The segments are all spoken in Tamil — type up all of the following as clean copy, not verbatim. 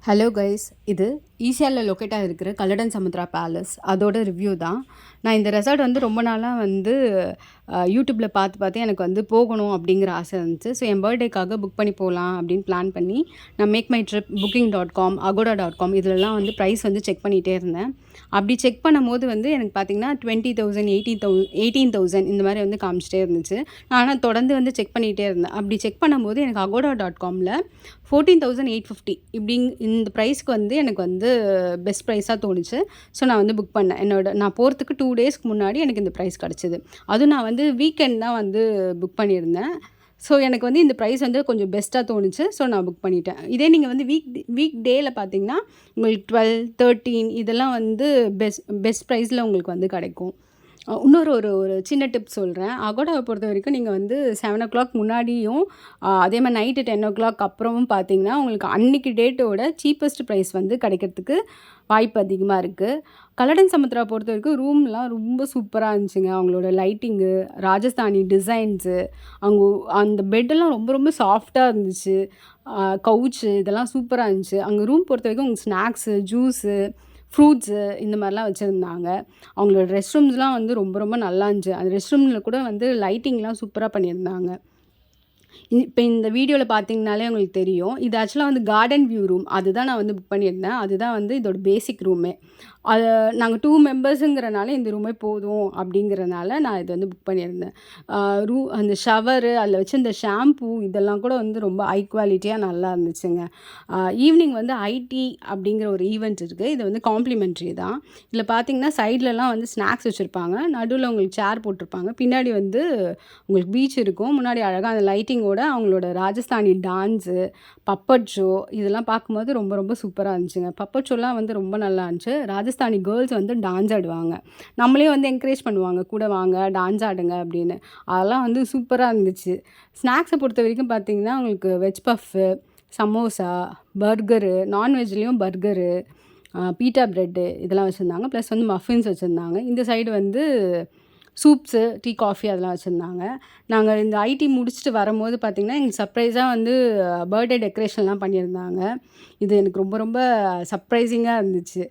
ஹலோ கைஸ், இது ஈசிஆரில் லொக்கேட்டாக இருக்கிற கல்லடன் சமுத்ரா பேலஸ் அதோட ரிவ்யூ தான். நான் இந்த ரெசார்ட் வந்து ரொம்ப நாளாக வந்து யூடியூப்பில் பார்த்து எனக்கு வந்து போகணும் அப்படிங்கிற ஆசை இருந்துச்சு. ஸோ என் பர்த்டேக்காக புக் பண்ணி போகலாம் அப்படின்னு பிளான் பண்ணி நான் make my trip booking.com agoda.com இதிலலாம் வந்து ப்ரைஸ் வந்து செக் பண்ணிகிட்டே இருந்தேன். அப்படி செக் பண்ணும்போது வந்து எனக்கு பார்த்திங்கன்னா 20,000 18,000 இந்த மாதிரி வந்து காமிச்சிட்டே இருந்துச்சு. நான் ஆனால் தொடர்ந்து வந்து செக் பண்ணிகிட்டே இருந்தேன். அப்படி செக் பண்ணும்போது எனக்கு agoda.comல 14,850 இந்த ப்ரைஸ்க்கு வந்து எனக்கு வந்து பெஸ்ட் ப்ரைஸாக தோணுச்சு. ஸோ நான் வந்து புக் பண்ணேன். நான் போகிறதுக்கு 2 டேஸ்க்கு முன்னாடி எனக்கு இந்த ப்ரைஸ் கிடச்சிது. அதுவும் நான் வந்து வீக்கெண்ட் தான் வந்து புக் பண்ணியிருந்தேன். ஸோ எனக்கு வந்து இந்த ப்ரைஸ் வந்து கொஞ்சம் பெஸ்ட்டாக தோணுச்சு. ஸோ நான் புக் பண்ணிட்டேன். இதே நீங்கள் வந்து வீக் டேயில் பார்த்தீங்கன்னா உங்களுக்கு 12, 13 இதெல்லாம் வந்து பெஸ்ட் ப்ரைஸில் உங்களுக்கு வந்து கிடைக்கும். இன்னொரு ஒரு சின்ன டிப் சொல்கிறேன். அகோடாவை பொறுத்த வரைக்கும் நீங்கள் வந்து 7:00 முன்னாடியும் அதே மாதிரி நைட்டு 10:00 அப்புறமும் பார்த்தீங்கன்னா உங்களுக்கு அன்றைக்கி டேட்டோட சீப்பஸ்ட் ப்ரைஸ் வந்து கிடைக்கிறதுக்கு வாய்ப்பு அதிகமாக இருக்குது. கல்லடன் சமுத்ரா பொறுத்த வரைக்கும் ரூம்லாம் ரொம்ப சூப்பராக இருந்துச்சுங்க. அவங்களோட லைட்டிங்கு, ராஜஸ்தானி டிசைன்ஸு, அவங்க அந்த பெட்டெல்லாம் ரொம்ப ரொம்ப சாஃப்டாக இருந்துச்சு. கவுச்சு இதெல்லாம் சூப்பராக இருந்துச்சு. அங்கே ரூம் பொறுத்த வரைக்கும் உங்களுக்கு ஸ்நாக்ஸு, ஜூஸு, ஃப்ரூட்ஸு இந்த மாதிரிலாம் வச்சுருந்தாங்க. அவங்களோட ரெஸ்ட் ரூம்ஸ்லாம் வந்து ரொம்ப ரொம்ப நல்லா இருந்துச்சு. அந்த ரெஸ்ட் ரூமில் கூட வந்து லைட்டிங்லாம் சூப்பராக பண்ணியிருந்தாங்க. இப்போ இந்த வீடியோவில் பார்த்தீங்கனாலே உங்களுக்கு தெரியும். இது ஆக்சுவலாக வந்து கார்டன் வியூ ரூம். அதுதான் நான் வந்து புக் பண்ணியிருந்தேன். அதுதான் வந்து இதோட பேசிக் ரூமே. அது நாங்கள் 2 மெம்பர்ஸுங்கிறனால இந்த ரூமே போதும் அப்படிங்கிறனால நான் இது வந்து புக் பண்ணியிருந்தேன். அந்த ஷவரு, அதில் வச்சு இந்த ஷாம்பூ இதெல்லாம் கூட வந்து ரொம்ப ஹை குவாலிட்டியாக நல்லா இருந்துச்சுங்க. ஈவினிங் வந்து ஐடி அப்படிங்கிற ஒரு ஈவெண்ட் இருக்குது. இது வந்து காம்ப்ளிமெண்ட்ரி தான். இதில் பார்த்தீங்கன்னா சைட்லலாம் வந்து ஸ்நாக்ஸ் வச்சுருப்பாங்க. நடுவில் உங்களுக்கு சேர் போட்டிருப்பாங்க. பின்னாடி வந்து உங்களுக்கு பீச் இருக்கும். முன்னாடி அழகாக அந்த லைட்டிங்கோட அவங்களோட ராஜஸ்தானி டான்ஸு, பப்பட் ஷோ இதெல்லாம் பார்க்கும்போது ரொம்ப ரொம்ப சூப்பராக இருந்துச்சுங்க. பப்பட் ஷோலாம் வந்து ரொம்ப நல்லா இருந்துச்சு. ராஜஸ்தானி கேர்ள்ஸ் வந்து டான்ஸ் ஆடுவாங்க. நம்மளே வந்து என்கரேஜ் பண்ணுவாங்க, கூட வாங்க டான்ஸ் ஆடுங்க அப்படின்னு. அதெல்லாம் வந்து சூப்பராக இருந்துச்சு. ஸ்நாக்ஸை பொறுத்த வரைக்கும் பார்த்தீங்கன்னா உங்களுக்கு வெஜ் பஃப்பு, சமோசா, பர்கரு, நான்வெஜ்லேயும் பர்கரு, பீட்டா ப்ரெட்டு இதெல்லாம் வச்சுருந்தாங்க. ப்ளஸ் வந்து மஃபின்ஸ் வச்சுருந்தாங்க. இந்த சைடு வந்து சூப்ஸு, டீ, காஃபி அதெல்லாம் வச்சுருந்தாங்க. நாங்கள் இந்த ஐடி முடிச்சுட்டு வரும்போது பார்த்திங்கன்னா எங்களுக்கு சர்ப்ரைஸாக வந்து பர்த்டே டெக்கரேஷன்லாம் பண்ணியிருந்தாங்க. இது எனக்கு ரொம்ப ரொம்ப சர்ப்ரைசிங்காக இருந்துச்சு.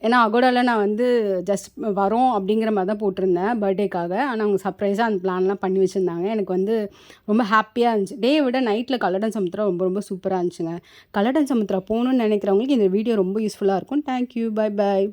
ஏன்னா அகோடாவில் நான் வந்து ஜஸ்ட் வரோம் அப்படிங்கிற மாதிரி தான் போட்டிருந்தேன் பர்த்டேக்காக. ஆனால் அவங்க சர்ப்ரைஸாக அந்த பிளான்லாம் பண்ணி வச்சுருந்தாங்க. எனக்கு வந்து ரொம்ப ஹாப்பியாக இருந்துச்சு. டேயை விட நைட்டில் கல்லடன் சமுத்திரம் ரொம்ப ரொம்ப சூப்பராக இருந்துச்சுங்க. கல்லடன் சமுத்திரம் போகணுன்னு நினைக்கிறவங்களுக்கு இந்த வீடியோ ரொம்ப யூஸ்ஃபுல்லாக இருக்கும். தேங்க்யூ. பை.